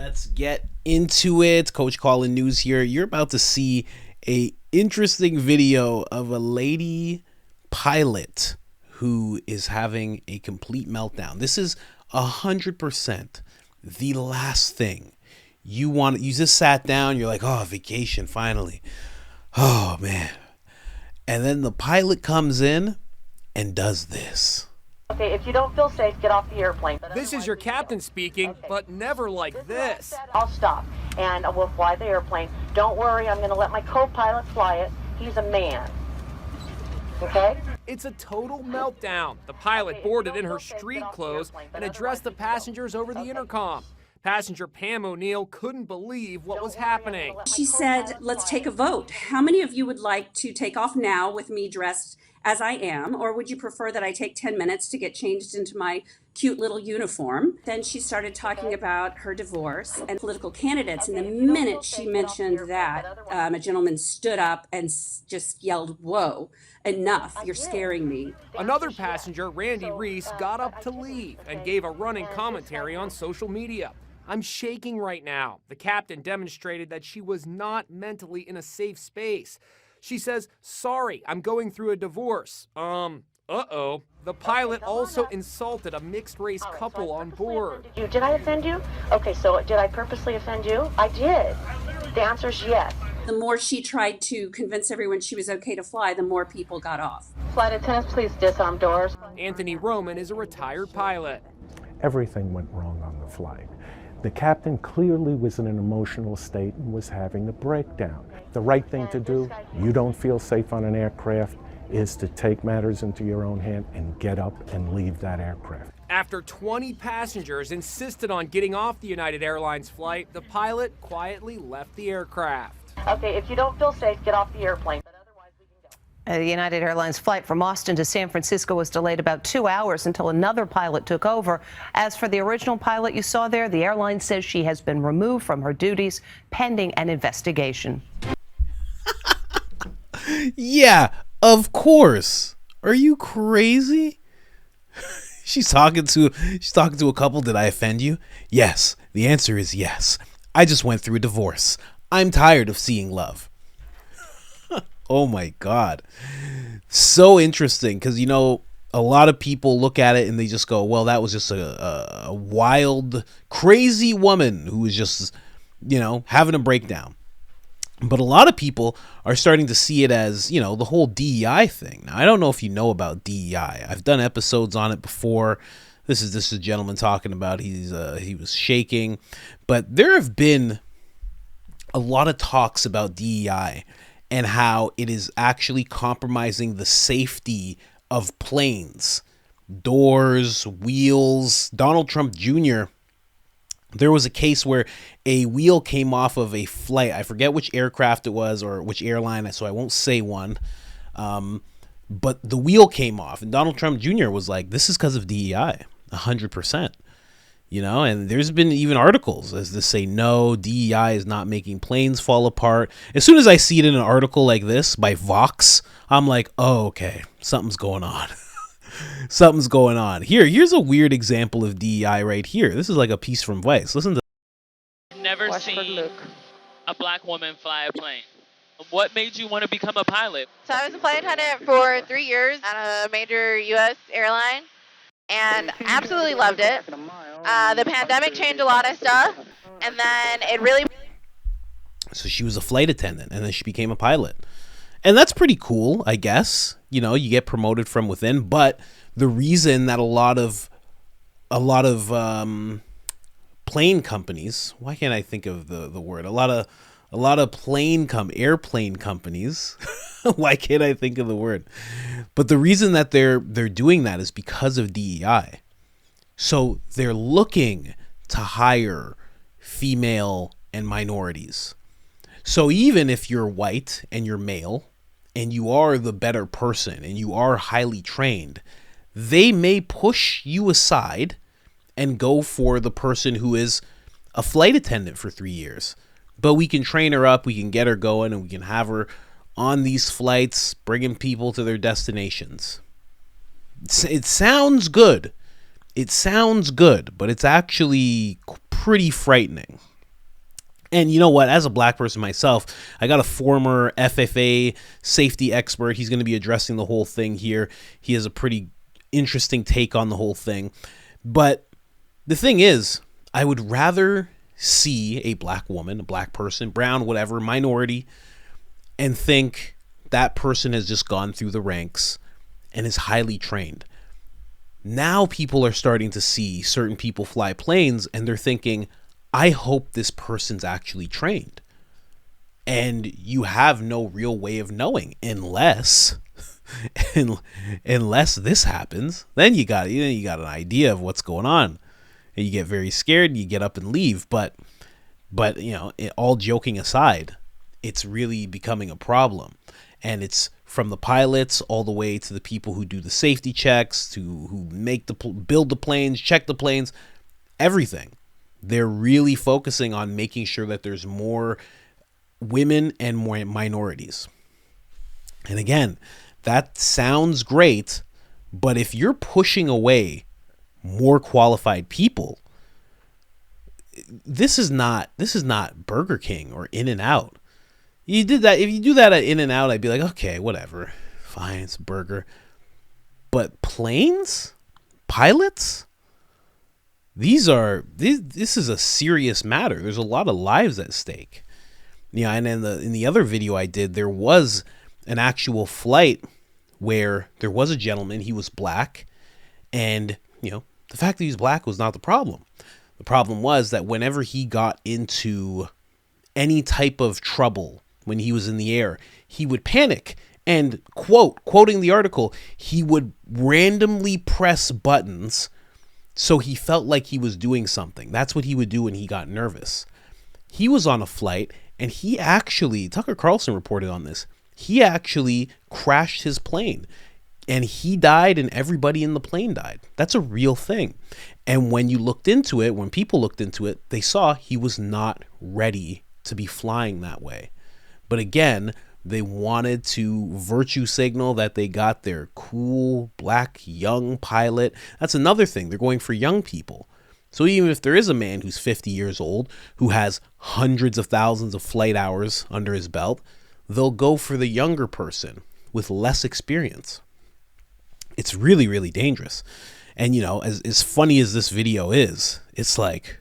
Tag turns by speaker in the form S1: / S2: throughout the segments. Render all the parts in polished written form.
S1: Let's get into it. Coach Colin News here. You're about to see a interesting video of a lady pilot who is having a complete meltdown. This is 100% the last thing you want. You just sat down, you're like, oh, vacation, finally. Oh, man. And then the pilot comes in and does this.
S2: Okay, if you don't feel safe, get off the airplane.
S3: This is your captain speaking,
S2: okay.
S3: but never like this.
S2: I'll stop, and we'll fly the airplane. Don't worry, I'm going to let my co-pilot fly it. He's a man. Okay?
S3: It's a total meltdown. The pilot boarded in her street clothes and addressed the passengers over the intercom. Passenger Pam O'Neill couldn't believe what was happening.
S4: She said, let's take a vote. How many of you would like to take off now with me dressed as I am, or would you prefer that I take 10 minutes to get changed into my cute little uniform? Then she started talking about her divorce and political candidates, and the minute she mentioned that, a gentleman stood up and just yelled, whoa, enough, you're scaring me.
S3: Another passenger, Randy Reese, got up to leave and gave a running commentary on social media. I'm shaking right now. The captain demonstrated that she was not mentally in a safe space. She says, sorry, I'm going through a divorce. Uh-oh. The pilot also insulted a mixed-race couple on board.
S2: Did I offend you? Okay, so did I purposely offend you? I did. The answer is yes.
S4: The more she tried to convince everyone she was okay to fly, the more people got off.
S2: Flight attendants, please disarm doors.
S3: Anthony Roman is a retired pilot.
S5: Everything went wrong on the flight. The captain clearly was in an emotional state and was having a breakdown. The right thing to do, you don't feel safe on an aircraft, is to take matters into your own hand and get up and leave that aircraft.
S3: After 20 passengers insisted on getting off the United Airlines flight, the pilot quietly left the aircraft.
S2: Okay, if you don't feel safe, get off the airplane.
S6: The United Airlines flight from Austin to San Francisco was delayed about 2 hours until another pilot took over. As for the original pilot you saw there, the airline says she has been removed from her duties pending an investigation.
S1: Yeah, of course. Are you crazy? She's talking to a couple. Did I offend you? Yes. The answer is yes. I just went through a divorce. I'm tired of seeing love. Oh my God. So interesting, because, you know, a lot of people look at it and they just go, well, that was just a wild, crazy woman who was just, you know, having a breakdown. But a lot of people are starting to see it as, you know, the whole DEI thing. Now, I don't know if you know about DEI. I've done episodes on it before. This is a gentleman talking about he was shaking. But there have been a lot of talks about DEI and how it is actually compromising the safety of planes, doors, wheels. Donald Trump Jr., there was a case where a wheel came off of a flight. I forget which aircraft it was or which airline, so I won't say one. But the wheel came off, and Donald Trump Jr. was like, this is because of DEI, 100%. You know, and there's been even articles as to say, no, DEI is not making planes fall apart. As soon as I see it in an article like this by Vox, I'm like, oh, okay, something's going on. Something's going on. Here's a weird example of DEI right here. This is like a piece from Vice. Listen to.
S7: I've never seen a black woman fly a plane. What made you want to become a pilot?
S8: So I was a flight attendant for 3 years at a major U.S. airline, and absolutely loved it. The pandemic changed a lot of stuff, and then it really...
S1: So she was a flight attendant, and then she became a pilot. And that's pretty cool, I guess. You know, you get promoted from within, but the reason that a lot of plane companies, why can't I think of the word? A lot of airplane companies, why can't I think of the word? But the reason that they're doing that is because of DEI. So they're looking to hire female and minorities. So even if you're white and you're male and you are the better person and you are highly trained, they may push you aside and go for the person who is a flight attendant for 3 years. But we can train her up, we can get her going, and we can have her on these flights, bringing people to their destinations. It sounds good. It sounds good, but it's actually pretty frightening. And you know what? As a black person myself, I got a former FFA safety expert. He's going to be addressing the whole thing here. He has a pretty interesting take on the whole thing. But the thing is, I would rather see a black woman, a black person, brown, whatever, minority, and think that person has just gone through the ranks and is highly trained. Now people are starting to see certain people fly planes and they're thinking, I hope this person's actually trained. And you have no real way of knowing unless this happens. Then you got an idea of what's going on. And you get very scared, you get up and leave. But all joking aside, it's really becoming a problem. And it's from the pilots all the way to the people who do the safety checks, to who build the planes, check the planes, everything. They're really focusing on making sure that there's more women and more minorities. And again, that sounds great, but if you're pushing away more qualified people, this is not Burger King or In-N-Out. If you do that at In-N-Out, I'd be like, okay, whatever. Fine, it's a burger. But planes? Pilots? This is a serious matter. There's a lot of lives at stake. Yeah, and in the other video I did, there was an actual flight where there was a gentleman. He was black, and the fact that he's black was not the problem. The problem was that whenever he got into any type of trouble when he was in the air, he would panic and quoting the article, he would randomly press buttons. So he felt like he was doing something. That's what he would do when he got nervous. He was on a flight and he actually, Tucker Carlson reported on this, he actually crashed his plane and he died and everybody in the plane died. That's a real thing. And when people looked into it, they saw he was not ready to be flying that way. But again, they wanted to virtue signal that they got their cool black young pilot. That's another thing. They're going for young people. So even if there is a man who's 50 years old, who has hundreds of thousands of flight hours under his belt, they'll go for the younger person with less experience. It's really, really dangerous. And, as funny as this video is, it's like...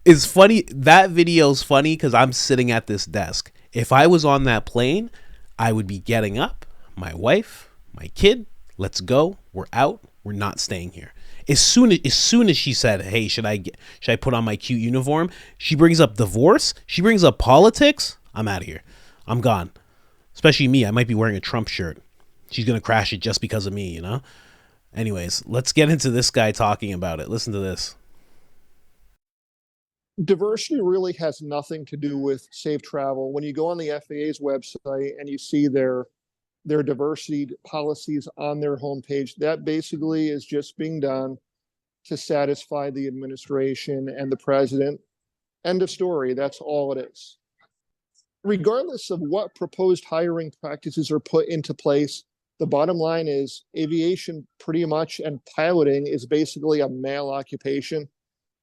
S1: It's funny. That video's funny because I'm sitting at this desk. If I was on that plane, I would be getting up. My wife, my kid, let's go. We're out. We're not staying here. As soon as she said, "Hey, should I put on my cute uniform?" She brings up divorce. She brings up politics. I'm out of here. I'm gone. Especially me. I might be wearing a Trump shirt. She's gonna crash it just because of me. Anyways, let's get into this guy talking about it. Listen to this.
S9: Diversity really has nothing to do with safe travel. When you go on the FAA's website and you see their diversity policies on their homepage, that basically is just being done to satisfy the administration and the president. End of story. That's all it is. Regardless of what proposed hiring practices are put into place, the bottom line is aviation pretty much and piloting is basically a male occupation.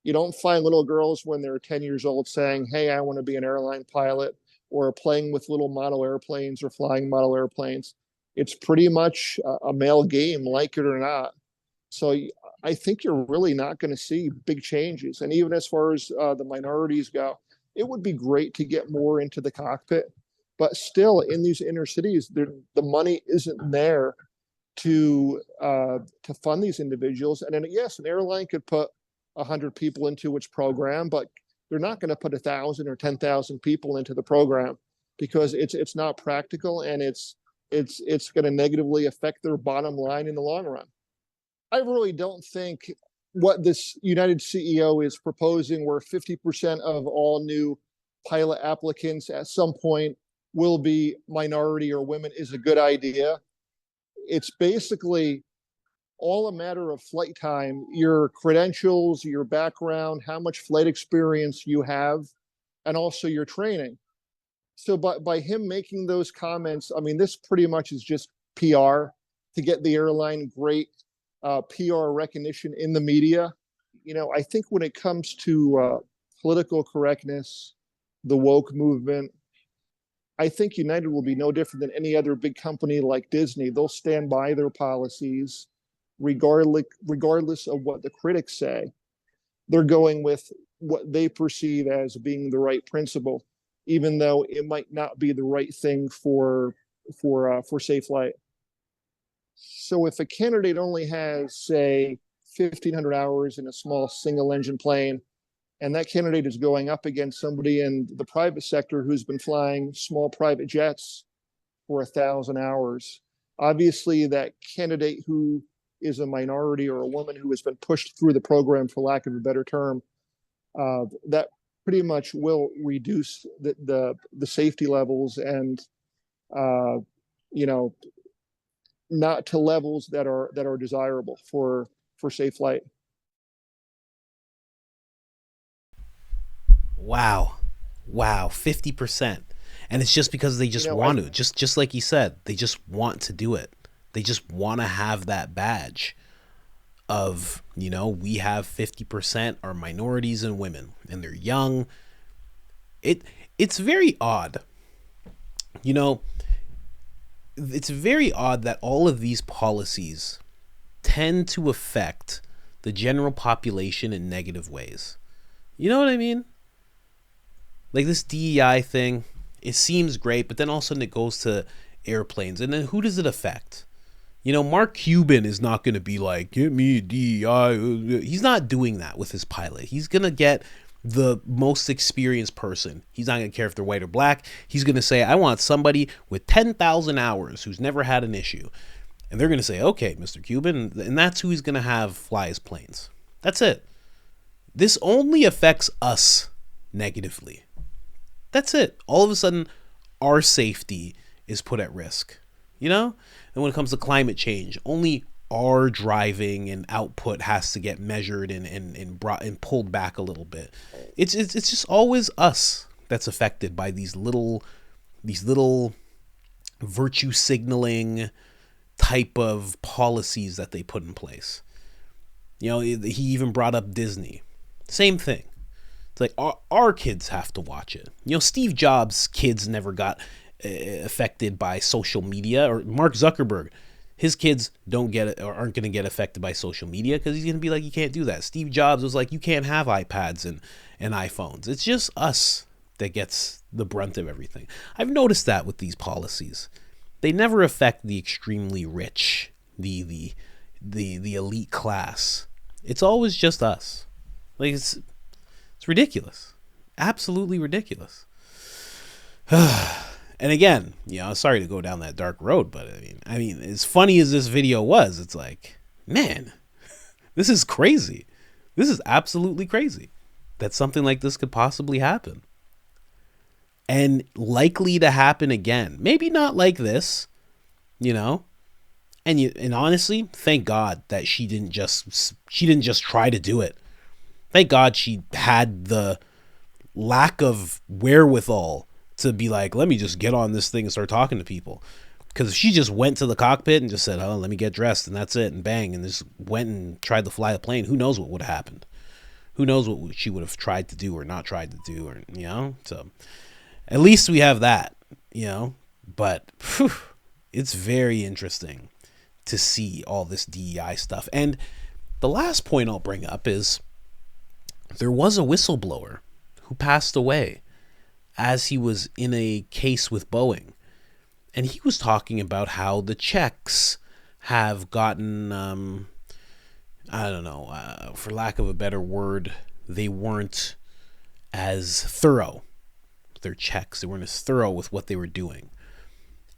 S9: You don't find little girls when they're 10 years old saying, hey, I want to be an airline pilot, or playing with little model airplanes or flying model airplanes. It's pretty much a male game, like it or not. So I think you're really not going to see big changes. And even as far as the minorities go, it would be great to get more into the cockpit. But still, in these inner cities, the money isn't there to fund these individuals. And then, yes, an airline could put 100 people into its program, but they're not going to put 1,000 or 10,000 people into the program because it's not practical, and it's going to negatively affect their bottom line in the long run. I really don't think what this United CEO is proposing, where 50% of all new pilot applicants at some point will be minority or women, is a good idea. It's basically all a matter of flight time, your credentials, your background, how much flight experience you have, and also your training. So by him making those comments, this pretty much is just PR to get the airline great PR recognition in the media. I think when it comes to political correctness, the woke movement. I think United will be no different than any other big company like Disney. They'll stand by their policies regardless of what the critics say. They're going with what they perceive as being the right principle, even though it might not be the right thing for safe flight. So if a candidate only has, say, 1,500 hours in a small single engine plane, and that candidate is going up against somebody in the private sector who's been flying small private jets for 1,000 hours, obviously that candidate who is a minority or a woman who has been pushed through the program, for lack of a better term, that pretty much will reduce the safety levels and not to levels that are desirable for safe flight.
S1: Wow, 50%, and it's just because they just want to. Just like you said, they just want to do it. They just want to have that badge of, we have 50% are minorities and women, and they're young. It's very odd. It's very odd that all of these policies tend to affect the general population in negative ways. You know what I mean? Like this DEI thing, it seems great, but then all of a sudden it goes to airplanes. And then who does it affect? Mark Cuban is not going to be like, get me a DEI. He's not doing that with his pilot. He's going to get the most experienced person. He's not going to care if they're white or black. He's going to say, I want somebody with 10,000 hours who's never had an issue. And they're going to say, okay, Mr. Cuban. And that's who he's going to have fly his planes. That's it. This only affects us negatively. That's it. All of a sudden, our safety is put at risk, And when it comes to climate change, only our driving and output has to get measured and brought and pulled back a little bit. It's just always us that's affected by these little virtue signaling type of policies that they put in place. He even brought up Disney. Same thing. It's like our kids have to watch it. Steve Jobs' kids never got affected by social media, or Mark Zuckerberg, his kids don't get it or aren't going to get affected by social media because he's going to be like, you can't do that. Steve Jobs was like, you can't have iPads and iPhones. It's just us that gets the brunt of everything. I've noticed that with these policies. They never affect the extremely rich, the elite class. It's always just us. Like it's ridiculous. Absolutely ridiculous. And again, sorry to go down that dark road, but I mean, as funny as this video was, it's like, man, this is crazy. This is absolutely crazy that something like this could possibly happen. And likely to happen again. Maybe not like this, And honestly, thank God that she didn't just try to do it. Thank God she had the lack of wherewithal to be like, let me just get on this thing and start talking to people. Because if she just went to the cockpit and just said, oh, let me get dressed and that's it, and bang, and just went and tried to fly a plane, who knows what would have happened? Who knows what she would have tried to do or not tried to do, or so at least we have that, but it's very interesting to see all this DEI stuff. And the last point I'll bring up is there was a whistleblower who passed away as he was in a case with Boeing. And he was talking about how the checks have gotten, for lack of a better word, they weren't as thorough. Their checks, they weren't as thorough with what they were doing.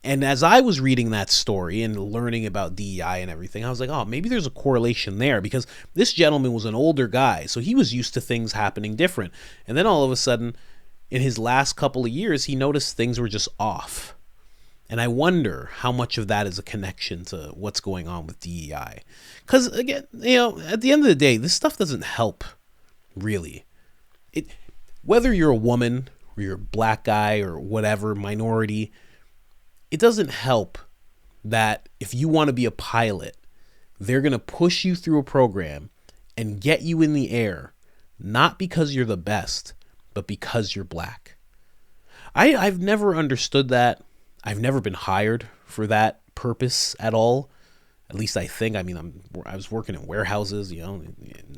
S1: And as I was reading that story and learning about DEI and everything, I was like, oh, maybe there's a correlation there, because this gentleman was an older guy, so he was used to things happening different. And then all of a sudden, in his last couple of years, he noticed things were just off. And I wonder how much of that is a connection to what's going on with DEI. Because, again, at the end of the day, this stuff doesn't help, really. Whether you're a woman or you're a black guy or whatever, minority, it doesn't help that if you want to be a pilot, they're going to push you through a program and get you in the air not because you're the best, but because you're black. I've never understood that. I've never been hired for that purpose at all. At least I think. I mean, I was working in warehouses,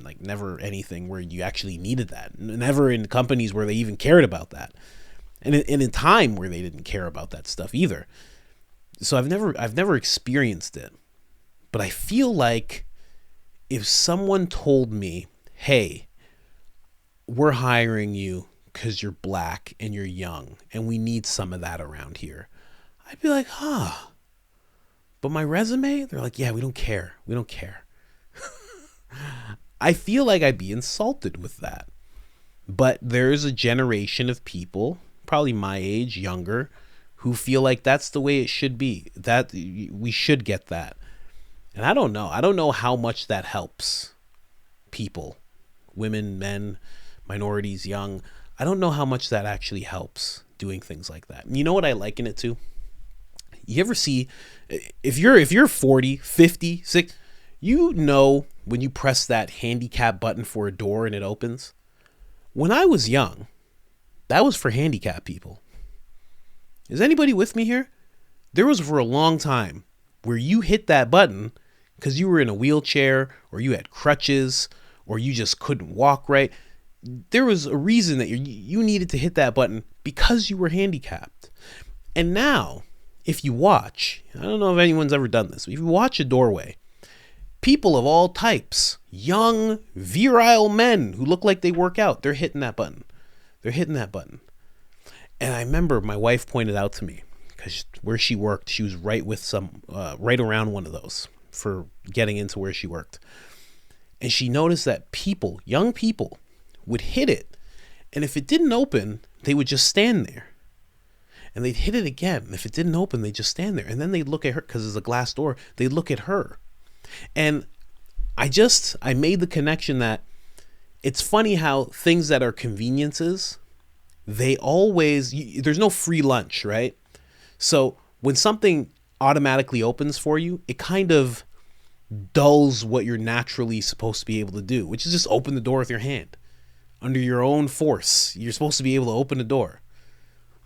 S1: like never anything where you actually needed that. Never in companies where they even cared about that. And in a time where they didn't care about that stuff either. So I've never experienced it. But I feel like if someone told me, hey, we're hiring you because you're black and you're young and we need some of that around here, I'd be like, huh. But my resume, they're like, yeah, we don't care. We don't care. I feel like I'd be insulted with that. But there's a generation of people, probably my age, younger, who feel like that's the way it should be. That we should get that. And I don't know. I don't know how much that helps people, women, men, minorities, young. I don't know how much that actually helps doing things like that. And you know what I liken it to? You ever see, if you're 40, 50, 60, you know when you press that handicap button for a door and it opens? When I was young, that was for handicapped people. Is anybody with me here? There was for a long time where you hit that button because you were in a wheelchair or you had crutches or you just couldn't walk right. There was a reason that you needed to hit that button because you were handicapped. And now, if you watch, I don't know if anyone's ever done this, but if you watch a doorway, people of all types, young, virile men who look like they work out, they're hitting that button. They're hitting that button. And I remember my wife pointed out to me, because where she worked, she was right around one of those for getting into where she worked. And she noticed that people, young people, would hit it. And if it didn't open, they would just stand there. And they'd hit it again. If it didn't open, they'd just stand there. And then they'd look at her, because it's a glass door, they'd look at her. And I made the connection that it's funny how things that are conveniences, there's no free lunch, right? So when something automatically opens for you, it kind of dulls what you're naturally supposed to be able to do, which is just open the door with your hand. Under your own force, you're supposed to be able to open the door.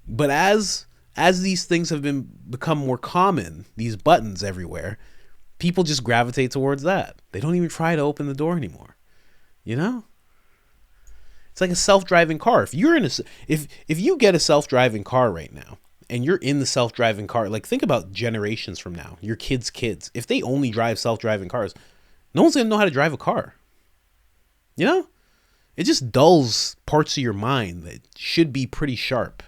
S1: But as these things have become more common, these buttons everywhere, people just gravitate towards that. They don't even try to open the door anymore. You know? It's like a self-driving car. If you get a self-driving car right now and you're in the self-driving car, like think about generations from now, your kids' kids. If they only drive self-driving cars, no one's going to know how to drive a car. You know? It just dulls parts of your mind that should be pretty sharp.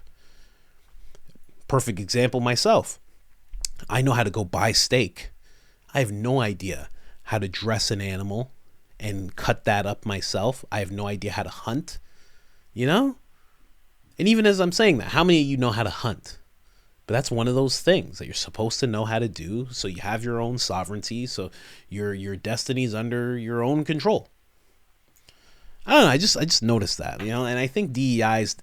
S1: Perfect example myself. I know how to go buy steak. I have no idea how to dress an animal and cut that up myself. I have no idea how to hunt, you know? And even as I'm saying that, how many of you know how to hunt? But that's one of those things that you're supposed to know how to do, so you have your own sovereignty, so your destiny's under your own control. I don't know, I just noticed that, and I think DEI is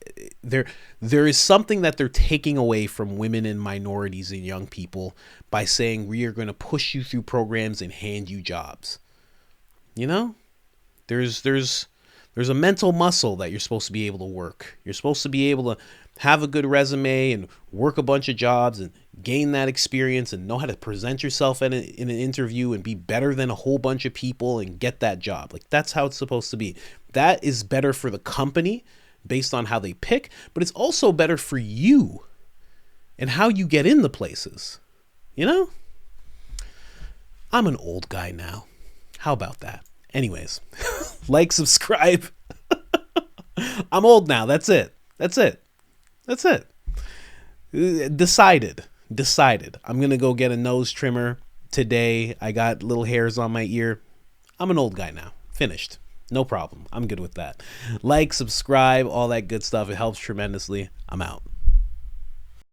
S1: there is something that they're taking away from women and minorities and young people by saying we are going to push you through programs and hand you jobs. There's a mental muscle that you're supposed to be able to work. You're supposed to be able to have a good resume and work a bunch of jobs and gain that experience and know how to present yourself in an interview and be better than a whole bunch of people and get that job. Like, that's how it's supposed to be. That is better for the company based on how they pick, but it's also better for you and how you get in the places. I'm an old guy now. How about that? Anyways, like, subscribe. I'm old now. That's it. Decided. I'm going to go get a nose trimmer today. I got little hairs on my ear. I'm an old guy now. Finished. No problem. I'm good with that. Like, subscribe, all that good stuff. It helps tremendously. I'm out.